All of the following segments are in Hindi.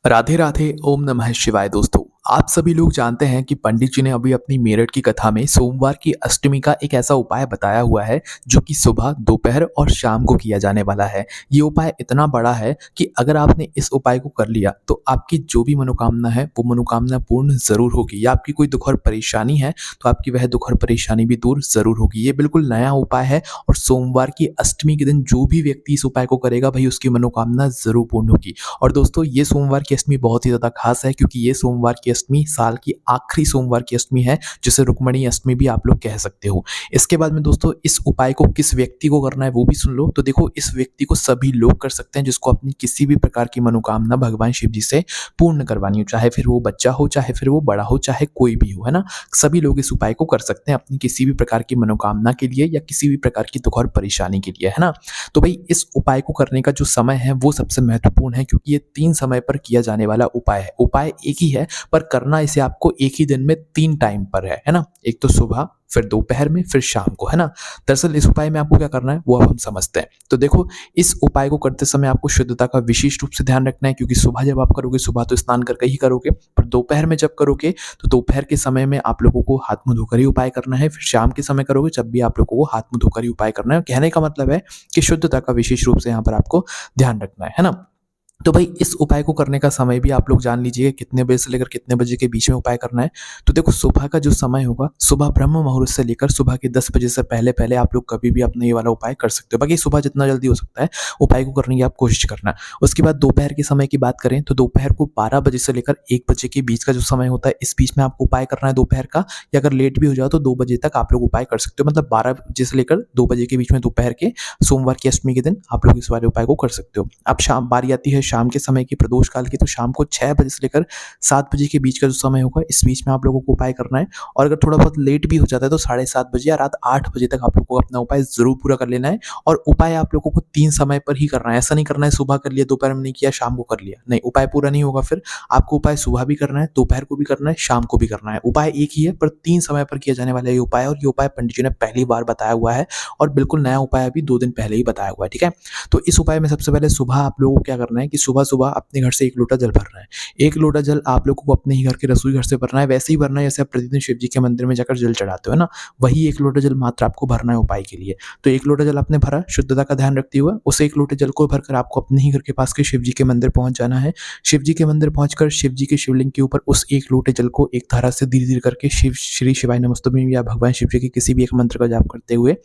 राधे राधे ओम नमः शिवाय। दोस्तों, आप सभी लोग जानते हैं कि पंडित जी ने अभी अपनी मेरठ की कथा में सोमवार की अष्टमी का एक ऐसा उपाय बताया हुआ है जो कि सुबह, दोपहर और शाम को किया जाने वाला है। ये उपाय इतना बड़ा है कि अगर आपने इस उपाय को कर लिया तो आपकी जो भी मनोकामना है वो मनोकामना पूर्ण ज़रूर होगी, या आपकी कोई दुख और परेशानी है तो आपकी वह दुख और परेशानी भी दूर ज़रूर होगी। ये बिल्कुल नया उपाय है और सोमवार की अष्टमी के दिन जो भी व्यक्ति इस उपाय को करेगा भाई उसकी मनोकामना ज़रूर पूर्ण होगी। और दोस्तों, ये सोमवार की अष्टमी बहुत ही ज़्यादा खास है क्योंकि ये सोमवार की अष्टमी साल की आखिरी सोमवार की अष्टमी है, जिसे रुक्मिणी अष्टमी भी आप लोग कह सकते हो। इसके बाद में दोस्तों, इस उपाय को किस व्यक्ति को करना है वो भी सुन लो। तो देखो, इस व्यक्ति को सभी लोग कर सकते हैं जिसको अपनी किसी भी प्रकार की मनोकामना भगवान शिव जी से पूर्ण करवानी हो, चाहे फिर वो बच्चा हो, चाहे फिर वो बड़ा हो, चाहे कोई भी हो, है ना। सभी लोग इस उपाय को कर सकते हैं अपनी किसी भी प्रकार की मनोकामना के लिए या किसी भी प्रकार की दुख और परेशानी के लिए, है ना। तो भाई, इस उपाय को करने का जो समय है वो सबसे महत्वपूर्ण है क्योंकि ये 3 समय पर किया जाने वाला उपाय है। उपाय एक ही है पर करना इसे आपको एक ही दिन में 3 टाइम पर है ना। एक तो सुबह, फिर दोपहर में, फिर शाम को, है ना। दरअसल इस उपाय में आपको क्या करना है वो अब हम समझते हैं। तो देखो, इस उपाय को करते समय आपको शुद्धता का विशेष रूप से ध्यान रखना है क्योंकि सुबह जब आप करोगे, सुबह तो स्नान करके ही करोगे, पर दोपहर में जब करोगे तो दोपहर के समय में आप लोगों को हाथ मुंह धोकर ही उपाय करना है। फिर शाम के समय करोगे जब भी आप लोगों को हाथ मुंह धोकर ही उपाय करना है। कहने का मतलब है कि शुद्धता का विशेष रूप से यहाँ पर आपको ध्यान रखना है ना। तो भाई, इस उपाय को करने का समय भी आप लोग जान लीजिए कितने बजे से लेकर कितने बजे के बीच में उपाय करना है। तो देखो, सुबह का जो समय होगा, सुबह ब्रह्म मुहूर्त से लेकर सुबह के 10 बजे से पहले पहले आप लोग कभी भी अपना ये वाला उपाय कर सकते हो। बाकी सुबह जितना जल्दी हो सकता है उपाय को करने की आप कोशिश करना। उसके बाद दोपहर के समय की बात करें तो दोपहर को 12 बजे से लेकर 1 बजे के बीच का जो समय होता है, इस बीच में आपको उपाय करना है दोपहर का। या अगर लेट भी हो जाओ तो 2 बजे तक आप लोग उपाय कर सकते हो, मतलब 12 बजे से लेकर 2 बजे के बीच में दोपहर के सोमवार की अष्टमी के दिन आप लोग इस वाले उपाय को कर सकते हो। अब शाम बारी आती है शाम के समय की, प्रदोष काल की। तो शाम को 6 बजे से लेकर 7 बजे के बीच का जो समय होगा, इस बीच में आप लोगों को उपाय करना है। और अगर थोड़ा बहुत लेट भी हो जाता है तो 7:30 बजे या रात 8 बजे तक आप लोगों को अपना उपाय ज़रूर पूरा कर लेना है। और उपाय आप लोगों को 3 समय पर ही करना है। ऐसा नहीं करना है सुबह कर लिया, दोपहर में नहीं किया, शाम को कर लिया, नहीं, उपाय पूरा नहीं होगा। फिर आपको उपाय सुबह भी करना है, दोपहर को भी करना है, शाम को भी करना है। उपाय एक ही है पर 3 समय पर किया जाने वाला ये उपाय है। और ये उपाय पंडित जी ने पहली बार बताया हुआ है और बिल्कुल नया उपाय अभी 2 दिन पहले ही बताया हुआ है, ठीक है। तो इस उपाय में सबसे पहले सुबह आप लोगों को क्या करना है कि सुबह-सुबह अपने घर से 1 लोटा जल भरना है। 1 लोटा जल आप लोगों को अपने ही घर के रसोई घर से भरना है। वैसे ही भरना है जैसे आप प्रतिदिन शिव जी के मंदिर में जाकर जल चढ़ाते हो ना, वही 1 लोटा जल मात्र आपको भरना है उपाय के लिए। तो 1 लोटा जल आपने भरा शुद्धता का ध्यान रखते हुए, उस 1 लोटे जल को भरकर आपको अपने ही घर के पास के शिव जी के मंदिर पहुँच जाना है। शिव जी के मंदिर पहुँचकर शिव जी के शिवलिंग के ऊपर उस 1 लोटे जल को एक धारा से धीरे-धीरे करके शिव श्री शिवाय नमस्तुभ्यं या भगवान शिव जी के किसी भी एक मंत्र का जाप करते हुए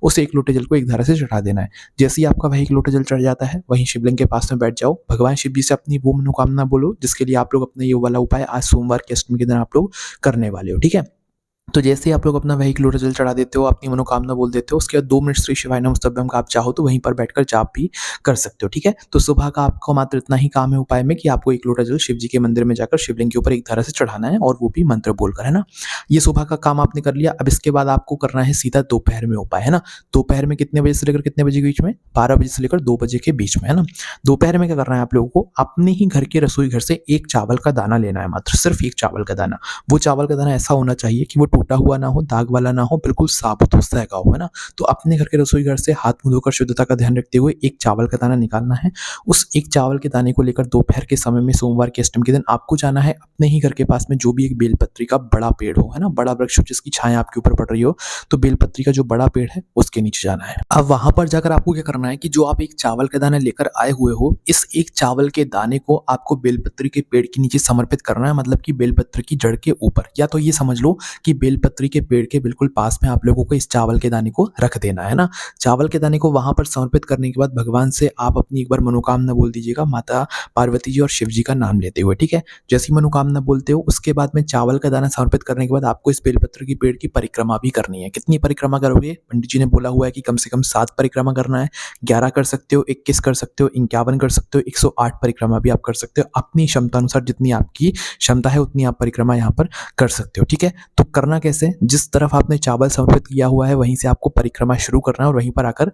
उस 1 लोटे जल को एक धारा से चढ़ा देना है। जैसे ही आपका वह 1 लोटा जल चढ़ जाता है, वहीं शिवलिंग के पास में बैठ जाओ। भगवान शिव जी से अपनी वो मनोकामना बोलो जिसके लिए आप लोग अपना ये वाला उपाय आज सोमवार की अष्टमी के दिन आप लोग करने वाले हो, ठीक है। तो जैसे ही आप लोग अपना वही 1 लोटा जल चढ़ा देते हो, अपनी मनोकामना बोल देते हो, उसके बाद 2 मिनट श्री शिवाय नमस्तुभ्यं का आप चाहो तो वहीं पर बैठकर जाप भी कर सकते हो, ठीक है। तो सुबह का आपको मात्र इतना ही काम है उपाय में कि आपको 1 लोटा जल शिव जी के मंदिर में जाकर शिवलिंग के ऊपर एक धारा से चढ़ाना है और वो भी मंत्र बोलकर, है ना। ये सुबह का काम आपने कर लिया। अब इसके बाद आपको करना है सीधा दोपहर में उपाय, है ना। दोपहर में कितने बजे से लेकर कितने बजे के बीच में? 12 बजे से लेकर 2 बजे के बीच में, है ना। दोपहर में क्या करना है आप लोगों को? अपने ही घर के रसोई घर से 1 चावल का दाना लेना है, मात्र सिर्फ 1 चावल का दाना। वो चावल का दाना ऐसा होना चाहिए कि वो टूटा हुआ ना हो, दाग वाला ना हो, बिल्कुल साबुत हो, सहगा हो, है ना। तो अपने घर के रसोई घर से हाथ मुंह धोकर शुद्धता का ध्यान रखते हुए 1 चावल का दाना निकालना है। उस 1 चावल के दाने को लेकर दोपहर के समय में सोमवार की अष्टमी के दिन आपको जाना है अपने ही घर के पास में जो भी एक बेलपत्री का बड़ा पेड़ हो, है ना, बड़ा वृक्ष हो जिसकी छाया आपके ऊपर पड़ रही हो, तो बेलपत्री का जो बड़ा पेड़ है उसके नीचे जाना है। अब वहां पर जाकर आपको क्या करना है कि जो आप 1 चावल का दाना लेकर आए हुए हो, इस 1 चावल के दाने को आपको बेलपत्री के पेड़ के नीचे समर्पित करना है, मतलब कि बेलपत्र की जड़ के ऊपर। या तो ये समझ लो कि बेलपत्री के पेड़ के बिल्कुल पास में आप लोगों को इस चावल के दाने को रख देना है ना। चावल के दाने को वहां पर समर्पित करने के बाद भगवान से आप अपनी एक बार मनोकामना बोल दीजिएगा, माता पार्वती जी और शिव जी का नाम लेते हुए, ठीक है। जैसी मनोकामना बोलते हो उसके बाद में चावल का दाना समर्पित करने के बाद आपको इस बेलपत्र की पेड़ की परिक्रमा भी करनी है। कितनी परिक्रमा करोगे? पंडित जी ने बोला हुआ है कि कम से कम 7 परिक्रमा करना है। 11 कर सकते हो, 21 कर सकते हो, 51 कर सकते हो, 108 परिक्रमा भी आप कर सकते हो। अपनी क्षमता अनुसार जितनी आपकी क्षमता है उतनी आप परिक्रमा यहाँ पर कर सकते हो, ठीक है। तो करना कैसे? जिस तरफ आपने चावल समर्पित किया हुआ है वहीं से आपको परिक्रमा शुरू करना है और वहीं पर आकर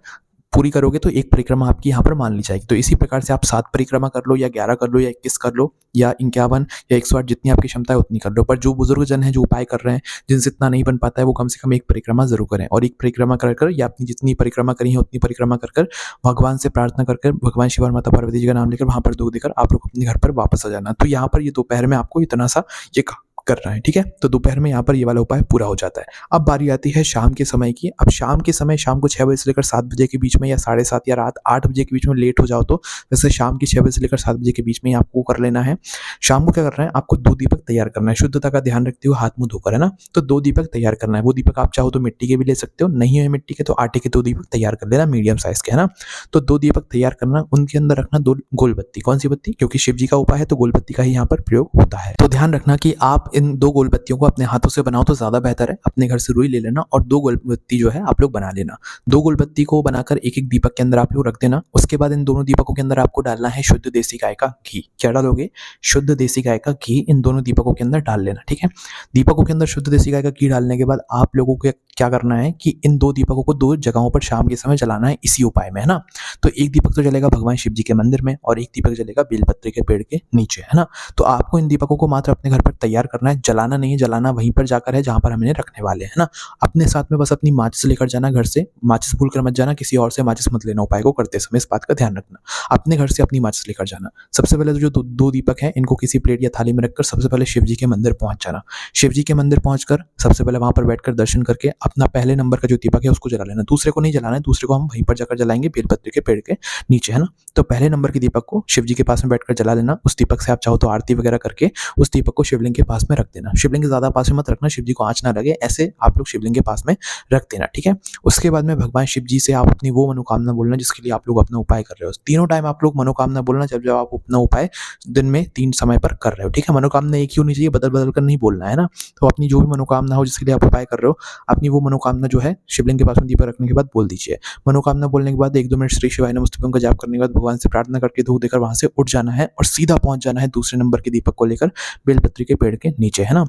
पूरी करोगे तो एक परिक्रमा आपकी यहाँ पर मान ली जाएगी। तो इसी प्रकार से आप 7 परिक्रमा कर लो या 11 कर लो या 21 कर लो या 51 या 108 जितनी आपकी क्षमता है उतनी कर लो। पर जो बुजुर्गजन हैं, जो उपाय कर रहे हैं, जिनसे इतना नहीं बन पाता है, वो कम से कम एक परिक्रमा ज़रूर करें और एक परिक्रमा कर कर या अपनी जितनी परिक्रमा करी है उतनी परिक्रमा कर कर भगवान से प्रार्थना कर कर भगवान शिव और माता पार्वती जी का नाम लेकर वहाँ पर दूध देकर आप लोग अपने घर पर वापस आ जाना। तो यहाँ पर ये दोपहर में आपको इतना सा ये करना है, ठीक है। तो दोपहर में यहाँ पर ये वाला उपाय पूरा हो जाता है। अब बारी आती है शाम के समय की। अब शाम के समय शाम को 6 बजे से लेकर 7 बजे के बीच में या 7:30 या रात 8 बजे के बीच में लेट हो जाओ तो वैसे शाम के 6 बजे से लेकर 7 बजे के बीच में ही आपको कर लेना है। शाम को क्या करना है, आपको 2 दीपक तैयार करना है, शुद्धता का ध्यान रखते हुए हाथ मुंह धोकर, है ना। तो 2 दीपक तैयार करना है। वो दीपक आप चाहो तो मिट्टी के भी ले सकते हो, नहीं है मिट्टी के तो आटे के 2 दीपक तैयार कर लेना मीडियम साइज के, है ना। तो 2 दीपक तैयार करना, उनके अंदर रखना 2 गोल बत्ती। कौन सी बत्ती? क्योंकि शिव जी का उपाय है तो गोल बत्ती का ही यहाँ पर प्रयोग होता है। तो ध्यान रखना कि आप इन 2 गोल बत्तियों को अपने हाथों से बनाओ तो ज्यादा बेहतर है। अपने घर से रुई ले लेना और 2 गोल बत्ती जो है आप लोग बना लेना। 2 गोल बत्ती को बनाकर एक-एक दीपक के अंदर आप लोग रख देना। उसके बाद इन दोनों दीपकों के अंदर आपको डालना है शुद्ध देसी गाय का घी। क्या डालोगे? शुद्ध देसी गाय का घी इन दोनों दीपकों के अंदर डाल लेना, ठीक है। दीपकों के अंदर शुद्ध देसी गाय का घी डालने के बाद आप लोगों को क्या करना है कि इन 2 दीपकों को 2 जगहों पर शाम के समय जलाना है इसी उपाय में, है ना। तो एक दीपक तो जलेगा भगवान शिव जी के मंदिर में और एक दीपक जलेगा बेलपत्र के पेड़ के नीचे, है ना। तो आपको इन दीपकों को मात्र अपने घर पर तैयार करना है, जलाना नहीं है। जलाना वहीं पर जाकर है जहां पर हम इन्हें रखने वाले हैं, है ना। अपने साथ में बस अपनी माचिस लेकर जाना घर से। माचिस भूल कर मत जाना, किसी और से माचिस मत लेना उपाय को करते समय, इस बात का ध्यान रखना। अपने घर से अपनी माचिस लेकर जाना। सबसे पहले तो जो 2 दीपक हैं इनको किसी प्लेट या थाली में रखकर सबसे पहले शिव जी के मंदिर पहुंच जाना। शिव जी के मंदिर पहुंचकर सबसे पहले वहां पर बैठकर दर्शन करके अपना पहले नंबर का जो दीपक है उसको जला लेना। दूसरे को नहीं जलाना है, दूसरे को हम वहीं पर जाकर जलाएंगे बेलपत्र के पेड़ के नीचे, है ना। तो पहले नंबर के दीपक को शिव जी के पास में बैठकर जला लेना। उस दीपक से आप चाहो तो आरती वगैरह करके उस दीपक को शिवलिंग के पास में रख देना। शिवलिंग के ज्यादा पास में मत रखना, शिव जी को आंच ना लगे, ऐसे आप लोग शिवलिंग के पास में रख देना, ठीक है। उसके बाद में भगवान शिव जी से आप अपनी वो मनोकामना बोलना जिसके लिए आप लोग अपना उपाय कर रहे हो। तीनों टाइम आप लोग मनोकामना बोलना जब जब आप अपना उपाय दिन में 3 समय पर कर रहे हो, ठीक है। मनोकामना एक ही होनी चाहिए, बदल बदल कर नहीं बोलना, है ना। तो अपनी जो भी मनोकामना हो जिसके लिए आप उपाय कर रहे हो, अपनी वो मनोकामना जो है शिवलिंग के पास में दीपक रखने के बाद बोल दीजिए। मनोकामना बोलने के बाद 1-2 मिनट श्री शिवाय नमस्तुभ्यं का जाप करने के बाद भगवान से प्रार्थना करके धूप देकर वहां से उठ जाना है और सीधा पहुंच जाना है दूसरे नंबर के दीपक को लेकर बेलपत्री के पेड़ के नीचे, है ना।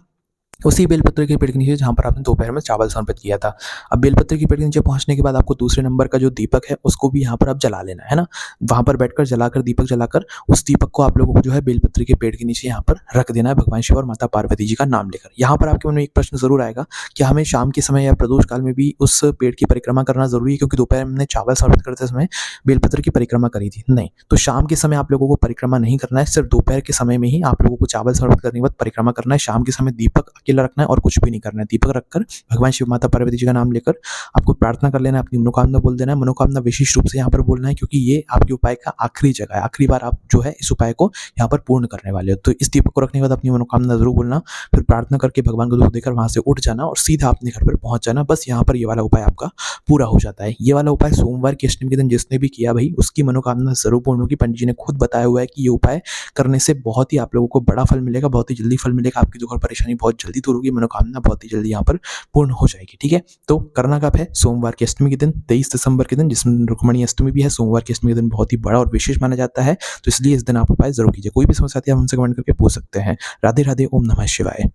उसी बेलपत्र के पेड़ के नीचे जहाँ पर आपने दोपहर में चावल समर्पित किया था। अब बेलपत्र के पेड़ के नीचे पहुंचने के बाद आपको दूसरे नंबर का जो दीपक है उसको भी यहाँ पर आप जला लेना, है ना। वहां पर बैठकर जलाकर दीपक जलाकर उस दीपक को आप लोगों को जो है बेलपत्र के पेड़ के नीचे यहाँ पर रख देना है भगवान शिव और माता पार्वती जी का नाम लेकर। यहाँ पर आपके मन में एक प्रश्न जरूर आएगा कि हमें शाम के समय या प्रदोष काल में भी उस पेड़ की परिक्रमा करना जरूरी है, क्योंकि दोपहर में हमने चावल समर्पित करते समय बेलपत्र की परिक्रमा करी थी। नहीं, तो शाम के समय आप लोगों को परिक्रमा नहीं करना है, सिर्फ दोपहर के समय में ही आप लोगों को चावल समर्पित करने के बाद परिक्रमा करना है। शाम के समय दीपक अकेला रखना है और कुछ नहीं करना है। दीपक रखकर भगवान शिव माता पार्वती जी का नाम लेकर आपको प्रार्थना कर लेना है, अपनी मनोकामना बोल देना है। मनोकामना विशेष रूप से यहाँ पर बोलना है क्योंकि ये आपके उपाय का आखिरी जगह है, आखिरी बार आप जो है इस उपाय को यहाँ पर पूर्ण करने वाले हो। तो इस दीपक को रखने के बाद अपनी मनोकामना जरूर बोलना, फिर प्रार्थना करके भगवान को धूप देकर वहां से उठ जाना और सीधा अपने घर पर पहुंच जाना। बस यहाँ पर ये वाला उपाय आपका पूरा हो जाता है। ये वाला उपाय सोमवार की अष्टमी के दिन जिसने भी किया भाई उसकी मनोकामना जरूर पूर्ण होगी। पंडित जी ने खुद बताया हुआ है कि ये उपाय करने से बहुत ही आप लोगों को बड़ा फल मिलेगा, बहुत ही जल्दी फल मिलेगा। आपकी जो परेशानी बहुत जल्दी दूर होगी, मनोकामना बहुत ही जल्दी यहाँ पर पूर्ण हो जाएगी, ठीक है। तो करना कब है? सोमवार की अष्टमी के दिन, 23 दिसंबर के दिन, जिसमें रुक्मणी अष्टमी भी है। सोमवार की अष्टमी के दिन बहुत ही बड़ा और विशेष माना जाता है, तो इसलिए इस दिन आप उपाय जरूर कीजिए। कोई भी समस्या आती है आप हमसे कमेंट करके पूछ सकते हैं। राधे राधे, ओम नमः शिवाय।